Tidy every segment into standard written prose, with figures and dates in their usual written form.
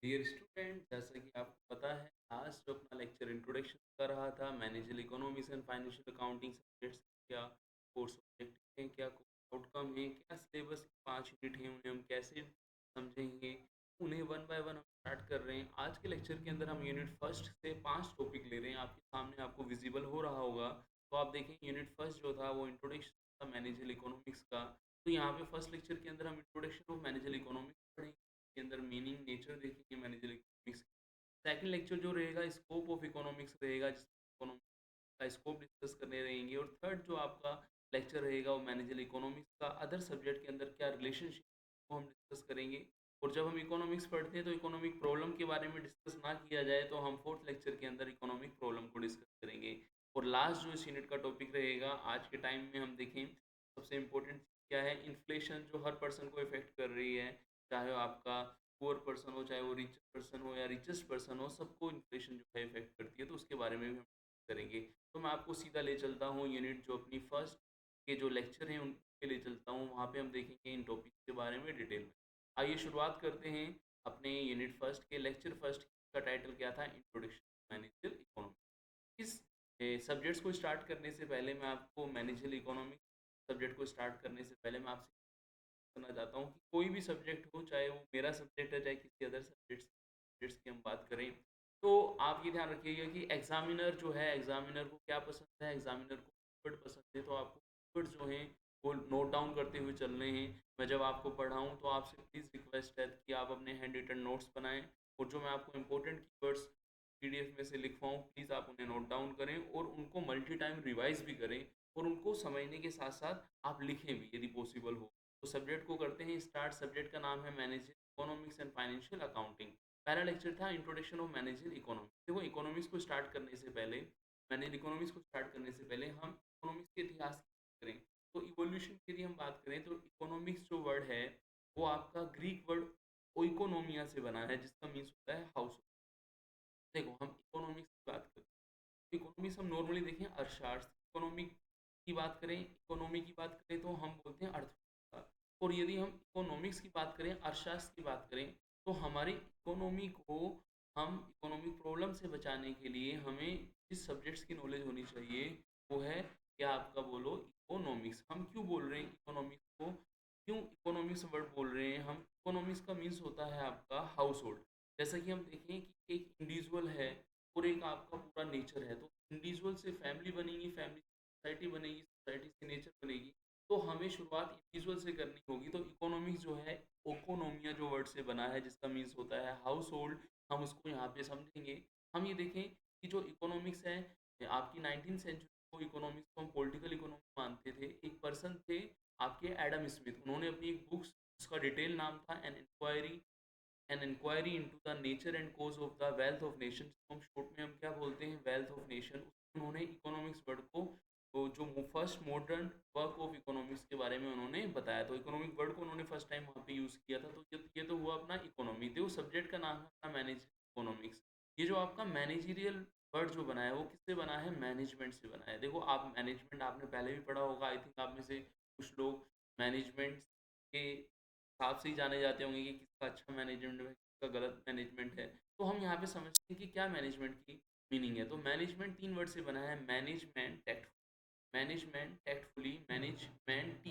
Dear student, जैसा कि आपको पता है लास्ट जो अपना लेक्चर इंट्रोडक्शन कर रहा था, manager economics and financial accounting subjects क्या कोर्स ऑब्जेक्टिव हैं, क्या कोर्स आउटकम है, क्या सिलेबस के 5 यूनिट हैं, उन्हें हम कैसे समझेंगे, उन्हें वन बाय वन हम स्टार्ट कर रहे हैं। आज के लेक्चर के अंदर हम यूनिट फर्स्ट से 5 टॉपिक ले रहे हैं। आपके सामने आपको विजिबल हो रहा होगा। तो आप देखें, यूनिट फर्स्ट जो था वो इंट्रोडक्शन था मैनेजर इकोनॉमिक्स का। तो यहाँ पे फर्स्ट लेक्चर के अंदर हम इंट्रोडक्शन ऑफ मैनेजर इकोनॉमिक्स पढ़ेंगे, के अंदर मीनिंग नेचर देखेंगे मैनेजर इकोनॉमिक्स। सेकंड लेक्चर जो रहेगा स्कोप ऑफ इकोनॉमिक्स रहेगा, जिसमें इकोनॉमिक्स का स्कोप डिस्कस करने रहेंगे। और थर्ड जो आपका लेक्चर रहेगा वो मैनेजर इकोनॉमिक्स का अदर सब्जेक्ट के अंदर क्या रिलेशनशिप को हम डिस्कस करेंगे। और जब हम इकोनॉमिक्स पढ़ते हैं तो इकोनॉमिक प्रॉब्लम के बारे में डिस्कस ना किया जाए तो हम फोर्थ लेक्चर के अंदर इकोनॉमिक प्रॉब्लम को डिस्कस करेंगे। और लास्ट जो इस यूनिट का टॉपिक रहेगा आज के टाइम में, हम देखें सबसे इम्पोर्टेंट क्या है, इन्फ्लेशन जो हर पर्सन को इफेक्ट कर रही है, चाहे वो आपका पुअर पर्सन हो, चाहे वो रिच पर्सन हो या रिचेस्ट पर्सन हो, सबको इन्फ्लेशन जो है इफेक्ट करती है। तो उसके बारे में भी हम करेंगे। तो मैं आपको सीधा ले चलता हूँ यूनिट जो अपनी फर्स्ट के जो लेक्चर हैं उनके ले चलता हूँ, वहाँ पे हम देखेंगे इन टॉपिक के बारे में डिटेल में। आइए शुरुआत करते हैं अपने यूनिट फर्स्ट के। लेक्चर फर्स्ट का टाइटल क्या था? Introduction manager economics. इस सब्जेक्ट्स को स्टार्ट करने से पहले मैं आपको मैनेजर इकोनॉमिक्स सब्जेक्ट को स्टार्ट करने से पहले मैं आपसे करना चाहता हूँ कि कोई भी सब्जेक्ट हो, चाहे वो मेरा सब्जेक्ट है चाहे किसी अदर सब्जेक्ट्स की हम बात करें, तो आप ये ध्यान रखिएगा कि एग्जामिनर जो है, एग्जामिनर को क्या पसंद है, एग्जामिनर को कीवर्ड पसंद है। तो आपको कीवर्ड जो हैं वो नोट डाउन करते हुए चलने हैं। मैं जब आपको पढ़ाऊँ तो आपसे प्लीज़ रिक्वेस्ट है कि आप अपने हैंड रिटन नोट्स बनाएं, और जो मैं आपको इंपॉर्टेंट कीवर्ड्स पीडीएफ में से लिखवाऊँ प्लीज़ आप उन्हें नोट डाउन करें और उनको मल्टी टाइम रिवाइज भी करें, और उनको समझने के साथ साथ आप लिखें भी यदि पॉसिबल हो। तो सब्जेक्ट को करते हैं स्टार्ट। सब्जेक्ट का नाम है manager economics and financial accounting. पहला लेक्चर था इंट्रोडक्शन ऑफ मैनेजर इकोनॉमिक्स। देखो, इकोनॉमिक्स को स्टार्ट करने से पहले, मैंने इकोनॉमिक्स को स्टार्ट करने से पहले हम इकोनॉमिक्स के इतिहास की बात करें, तो इवोल्यूशन की यदि हम बात करें तो इकोनॉमिक्स जो वर्ड है वो आपका ग्रीक वर्ड ओइकोनोमिया से बना है, जिसका मीन्स होता है हाउस। देखो, हम इकोनॉमिक्स की बात करें, इकोनॉमिक्स हम नॉर्मली देखें अर्थशास्त्र। इकोनॉमिक की बात करें, इकोनॉमी की बात करें तो हम बोलते हैं अर्थव्यवस्था। और यदि हम इकोनॉमिक्स की बात करें, अर्थशास्त्र की बात करें, तो हमारी इकोनॉमी को हम इकोनॉमिक प्रॉब्लम से बचाने के लिए हमें जिस सब्जेक्ट्स की नॉलेज होनी चाहिए वो है, क्या आपका बोलो, इकोनॉमिक्स। हम क्यों बोल रहे हैं इकोनॉमिक्स को, क्यों इकोनॉमिक्स वर्ड बोल रहे हैं हम? इकोनॉमिक्स का मीन्स होता है आपका हाउस होल्ड। जैसा कि हम देखें कि एक इंडिविजुअल है और एक आपका पूरा नेचर है, तो इंडिविजुअल से फैमिली बनेगी, फैमिली से सोसाइटी बनेगी, सोसाइटी से नेचर बनेगी। तो हमें शुरुआत इंडिविजुअल से करनी होगी। तो इकोनॉमिक्स जो है ओकोनोमिया जो वर्ड से बना है, जिसका मीन्स होता है हाउस होल्ड, हम उसको यहाँ पे समझेंगे। हम ये देखें कि जो इकोनॉमिक्स है आपकी 19th सेंचुरी को, इकोनॉमिक्स को हम पॉलिटिकल इकोनॉमी मानते थे। एक पर्सन थे आपके एडम स्मिथ, उन्होंने अपनी एक बुक्स, उसका डिटेल नाम था an inquiry into the nature and cause of the wealth of nation, जिसको हम शॉर्ट में हम क्या बोलते हैं, वेल्थ ऑफ नेशन। उन्होंने इकोनॉमिक्स वर्ड को, तो जो first modern work of economics के बारे में उन्होंने बताया, तो इकोनॉमिक वर्ड को उन्होंने फर्स्ट टाइम वहाँ पे यूज़ किया था। तो ये तो हुआ अपना इकोनॉमी। तो सब्जेक्ट का नाम है मैनेज इकोनॉमिक्स। ये जो आपका मैनेजरियल वर्ड जो बना है वो किससे बना है? मैनेजमेंट से बना है। देखो, आप मैनेजमेंट आपने पहले भी पढ़ा होगा, आई थिंक आप में से कुछ लोग मैनेजमेंट के हिसाब से ही जाने जाते होंगे कि किसका अच्छा मैनेजमेंट है, किसका गलत मैनेजमेंट है। तो हम यहाँ पे समझते हैं कि क्या मैनेजमेंट की मीनिंग है। तो मैनेजमेंट 3 वर्ड से बना है, मैनेजमेंट टैक्टफुली, मैनेजमेंट टी।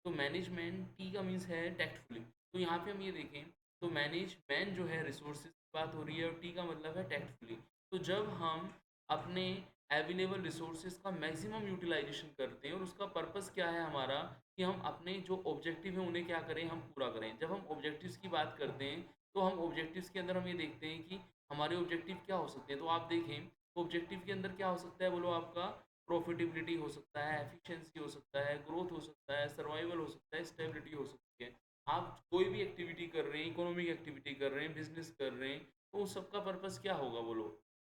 तो मैनेजमेंट टी का मीन्स है टैक्टफुली। तो यहाँ पे हम ये देखें तो मैनेजमेंट जो है रिसोर्सेज की बात हो रही है, और टी का मतलब है टैक्टफुली। तो जब हम अपने अवेलेबल रिसोर्सेज का मैक्सिमम यूटिलाइजेशन करते हैं, और उसका पर्पस क्या है हमारा, कि हम अपने जो ऑब्जेक्टिव हैं उन्हें क्या करें, हम पूरा करें। जब हम ऑब्जेक्टिव्स की बात करते हैं तो हम ऑब्जेक्टिव्स के अंदर हम ये देखते हैं कि हमारे ऑब्जेक्टिव क्या हो सकते हैं। तो आप देखें ऑब्जेक्टिव के अंदर क्या हो सकता है, बोलो, आपका प्रॉफिटेबिलिटी हो सकता है, एफिशिएंसी हो सकता है, ग्रोथ हो सकता है, सर्वाइवल हो सकता है, स्टेबिलिटी हो सकती है। आप कोई भी एक्टिविटी कर रहे हैं, इकोनॉमिक एक्टिविटी कर रहे हैं, बिजनेस कर रहे हैं, तो उस सबका पर्पस क्या होगा, बोलो,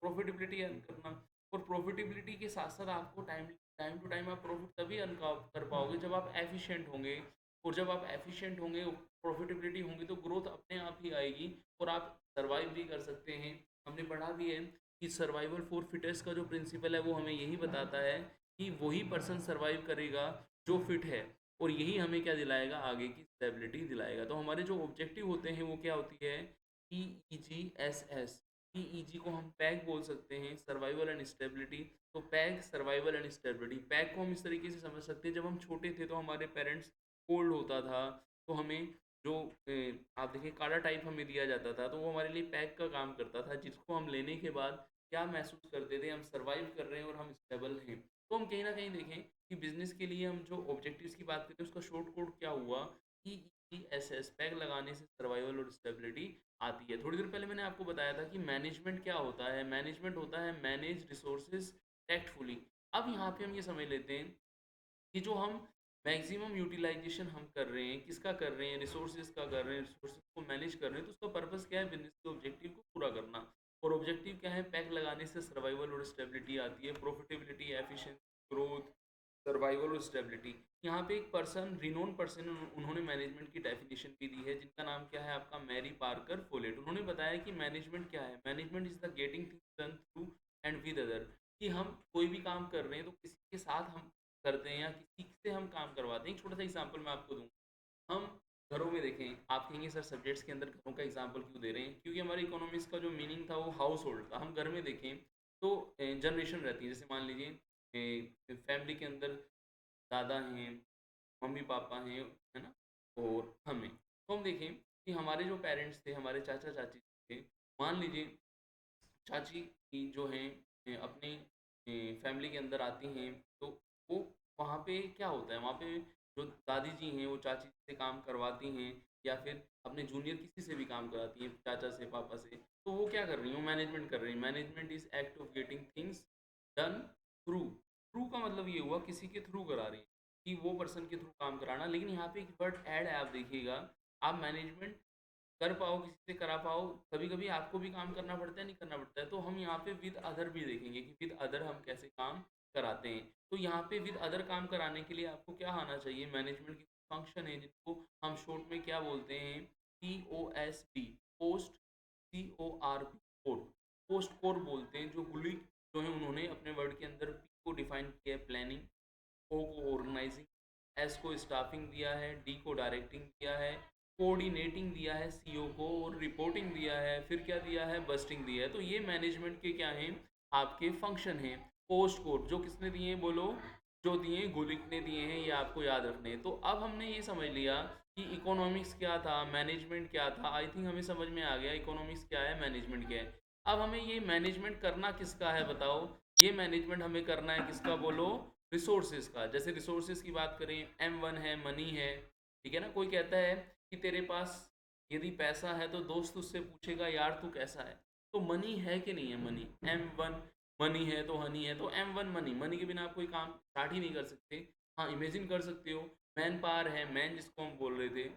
प्रॉफिटेबिलिटी अर्न करना। और प्रॉफिटेबिलिटी के साथ साथ आपको टाइम टाइम टू टाइम आप प्रॉफिट तभी अर्न कर पाओगे जब आप एफिशिएंट होंगे। और जब आप एफिशिएंट होंगे, प्रॉफिटेबिलिटी होंगी, तो ग्रोथ अपने आप ही आएगी और आप सर्वाइव भी कर सकते हैं। हमने पढ़ा भी है कि सर्वाइवल फॉर फिटेस्ट का जो प्रिंसिपल है वो हमें यही बताता है कि वही पर्सन सर्वाइव करेगा जो फिट है, और यही हमें क्या दिलाएगा, आगे की स्टेबिलिटी दिलाएगा। तो हमारे जो ऑब्जेक्टिव होते हैं वो क्या होती है, PEGSS, PEG को हम पैग बोल सकते हैं, सर्वाइवल एंड स्टेबिलिटी। तो peg survival and stability, peg को हम इस तरीके से समझ सकते हैं, जब हम छोटे थे तो हमारे पेरेंट्स कोल्ड होता था तो हमें जो आप देखिए काढ़ा टाइप हमें दिया जाता था, तो वो हमारे लिए पैग का काम करता था, जिसको हम लेने के बाद क्या महसूस करते थे, हम सर्वाइव कर रहे हैं और हम स्टेबल हैं। तो हम कहीं ना कहीं देखें कि बिजनेस के लिए हम जो ऑब्जेक्टिव्स की बात करते हैं उसका शॉर्ट कोड क्या हुआ, EESS, पैग लगाने से सर्वाइवल और स्टेबिलिटी आती है। थोड़ी देर पहले मैंने आपको बताया था कि मैनेजमेंट क्या होता है, मैनेजमेंट होता है मैनेज रिसोर्सेज टैक्टफुली। अब यहाँ पे हम ये समझ लेते हैं कि जो हम मैक्सिमम यूटिलाइजेशन हम कर रहे हैं, किसका कर रहे हैं, रिसोर्सेज का कर रहे हैं, रिसोर्सेज को मैनेज कर रहे हैं, तो उसका पर्पस क्या है, बिजनेस के ऑब्जेक्टिव को पूरा करना। और ऑब्जेक्टिव क्या है, पैक लगाने से सर्वाइवल और स्टेबिलिटी आती है, प्रॉफिटेबिलिटी, एफिशिएंसी, ग्रोथ, सर्वाइवल और स्टेबिलिटी। यहाँ पे एक पर्सन, रिनोन पर्सन, उन्होंने मैनेजमेंट की डेफिनेशन भी दी है, जिनका नाम क्या है आपका, मैरी पार्कर फोलेट। उन्होंने बताया कि मैनेजमेंट क्या है, management is the getting things done through and with other, कि हम कोई भी काम कर रहे हैं तो किसी के साथ हम करते हैं या किसी से हम काम करवाते हैं। एक छोटा सा एग्जांपल मैं आपको दूँ, हम घरों में देखें, आप कहेंगे सर सब्जेक्ट्स के अंदर घरों का एग्जांपल क्यों दे रहे हैं, क्योंकि हमारे इकोनॉमिक्स का जो मीनिंग था वो हाउस होल्ड था। हम घर में देखें तो जनरेशन रहती है, जैसे मान लीजिए फैमिली के अंदर दादा हैं, मम्मी पापा हैं, है ना, और हमें, तो हम देखें कि हमारे जो पेरेंट्स थे, हमारे चाचा चाची थे, मान लीजिए चाची की जो हैं अपने फैमिली के अंदर आती हैं, तो वो वहाँ पे क्या होता है, वहाँ पे जो दादी जी हैं वो चाची से काम करवाती हैं, या फिर अपने जूनियर किसी से भी काम कराती हैं, चाचा से, पापा से। तो वो क्या कर रही हैं, वो मैनेजमेंट कर रही हैं। Management is act of getting things done through, through का मतलब ये हुआ किसी के थ्रू करा रही हैं, कि वो पर्सन के थ्रू काम कराना। लेकिन यहाँ पे एक वर्ड ऐड है, आप देखिएगा, आप मैनेजमेंट कर पाओ, किसी से करा पाओ, कभी कभी आपको भी काम करना पड़ता है, नहीं करना पड़ता है। तो हम यहाँ पे विद अदर भी देखेंगे कि विद अदर हम कैसे काम कराते हैं। तो यहाँ पे विद अदर काम कराने के लिए आपको क्या आना चाहिए, मैनेजमेंट की फंक्शन है जिनको हम शॉर्ट में क्या बोलते हैं, POST, post, CORP, core, post core बोलते हैं। जो गुली जो है उन्होंने अपने वर्ड के अंदर P को डिफाइन किया है, प्लानिंग, O को ऑर्गेनाइजिंग, S को स्टाफिंग दिया है, D को डायरेक्टिंग दिया है, कोऑर्डिनेटिंग दिया है CO को, और रिपोर्टिंग दिया है, फिर क्या दिया है, बस्टिंग दिया है। तो ये मैनेजमेंट के क्या हैं, आपके फंक्शन हैं। पोस्ट कोड जो किसने दिए हैं, बोलो, जो दिए हैं गुलिक ने दिए हैं, ये आपको याद रखने हैं। तो अब हमने ये समझ लिया कि इकोनॉमिक्स क्या था, मैनेजमेंट क्या था। आई थिंक हमें समझ में आ गया इकोनॉमिक्स क्या है, मैनेजमेंट क्या है। अब हमें ये मैनेजमेंट करना किसका है बताओ, ये मैनेजमेंट हमें करना है किसका, बोलो, रिसोर्सेज का। जैसे रिसोर्सेज की बात करें, M1 है, मनी है, ठीक है ना। कोई कहता है कि तेरे पास यदि पैसा है तो दोस्त उससे पूछेगा यार तू कैसा है, तो मनी है कि नहीं है, मनी, M1 मनी है तो हनी है, तो M1 मनी, मनी के बिना आप कोई काम स्टार्ट ही नहीं कर सकते। हाँ, इमेजिन कर सकते हो, मैन पावर है, मैन जिसको हम बोल रहे थे,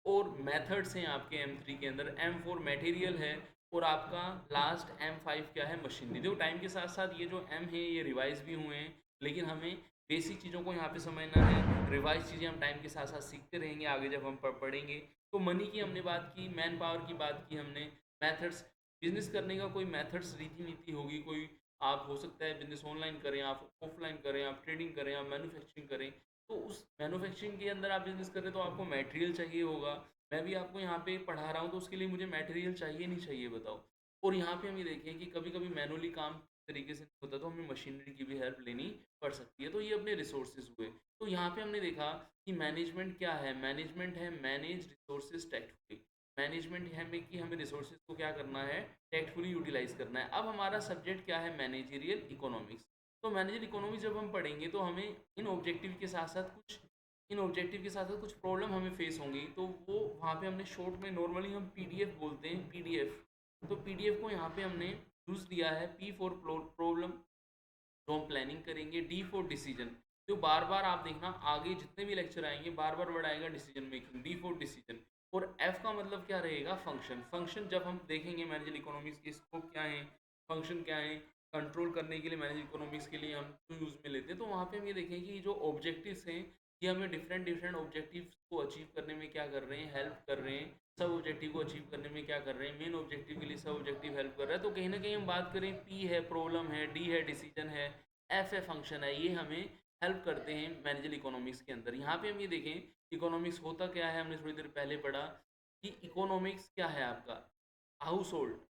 और मेथड्स हैं आपके M3 के अंदर, M4 मटेरियल है, और आपका लास्ट M5 क्या है, मशीनरी। देखो टाइम के साथ साथ ये जो M है ये रिवाइज भी हुए हैं, लेकिन हमें बेसिक चीज़ों को यहाँ पे समझना है। रिवाइज चीज़ें हम टाइम के साथ साथ सीखते रहेंगे, आगे जब हम पढ़ेंगे। तो मनी की हमने बात की, मैन पावर की बात की हमने, मेथड्स, बिजनेस करने का कोई मेथड्स, रीति नीति होगी कोई, आप हो सकता है बिजनेस ऑनलाइन करें, आप ऑफलाइन करें, आप ट्रेडिंग करें, आप मैन्युफैक्चरिंग करें। तो उस मैन्युफैक्चरिंग के अंदर आप बिजनेस कर रहे हैं तो आपको मटेरियल चाहिए होगा। मैं भी आपको यहाँ पे पढ़ा रहा हूँ तो उसके लिए मुझे मटेरियल चाहिए नहीं चाहिए बताओ। और यहाँ पे हम ये देखें कि कभी कभी मैनुअली काम तरीके से नहीं होता तो हमें मशीनरी की भी हेल्प लेनी पड़ सकती है। तो ये अपने रिसोर्सेज हुए। तो यहाँ पे हमने देखा कि मैनेजमेंट क्या है, मैनेजमेंट है मैनेज रिसोर्सेज टैक्टफुली। मैनेजमेंट है कि हमें रिसोर्सेज को क्या करना है, टैक्टफुली यूटिलाइज करना है। अब हमारा सब्जेक्ट क्या है, मैनेजरियल इकोनॉमिक्स। तो मैनेजर इकोनॉमिक्स जब हम पढ़ेंगे तो हमें इन ऑब्जेक्टिव के साथ साथ कुछ, इन ऑब्जेक्टिव के साथ साथ कुछ प्रॉब्लम हमें फेस होंगी। तो वो वहाँ पे हमने शॉर्ट में, नॉर्मली हम PDF बोलते हैं, PDF। तो PDF को यहाँ पे हमने यूज़ लिया है, P फॉर प्रॉब्लम, जो हम प्लानिंग करेंगे, D फॉर डिसीजन। तो बार बार आप देखना आगे जितने भी लेक्चर आएंगे बार बार वर्ड आएगा decision making, D for decision. और F का मतलब क्या रहेगा, फंक्शन। फंक्शन जब हम देखेंगे मैनेजर इकोनॉमिक्स के स्कोप क्या है, फंक्शन क्या है, कंट्रोल करने के लिए मैनेजर इकोनॉमिक्स के लिए हम क्यों यूज़ में लेते हैं। तो वहाँ पे हम ये देखेंगे कि जो ऑब्जेक्टिव्स हैं ये हमें डिफरेंट डिफरेंट ऑब्जेक्टिव्स को अचीव करने में क्या कर रहे हैं, हेल्प कर रहे हैं। सब ऑब्जेक्टिव को अचीव करने में क्या कर रहे हैं, मेन ऑब्जेक्टिव के लिए सब ऑब्जेक्टिव हेल्प कर रहा है। तो कहीं ना कहीं हम बात करें, P है प्रॉब्लम है, D है डिसीजन है, F है फंक्शन है, ये हमें हेल्प करते हैं मैनेजर इकोनॉमिक्स के अंदर। यहाँ पे हम ये देखें इकोनॉमिक्स होता क्या है, हमने थोड़ी देर पहले पढ़ा कि इकोनॉमिक्स क्या है आपका, हाउस होल्ड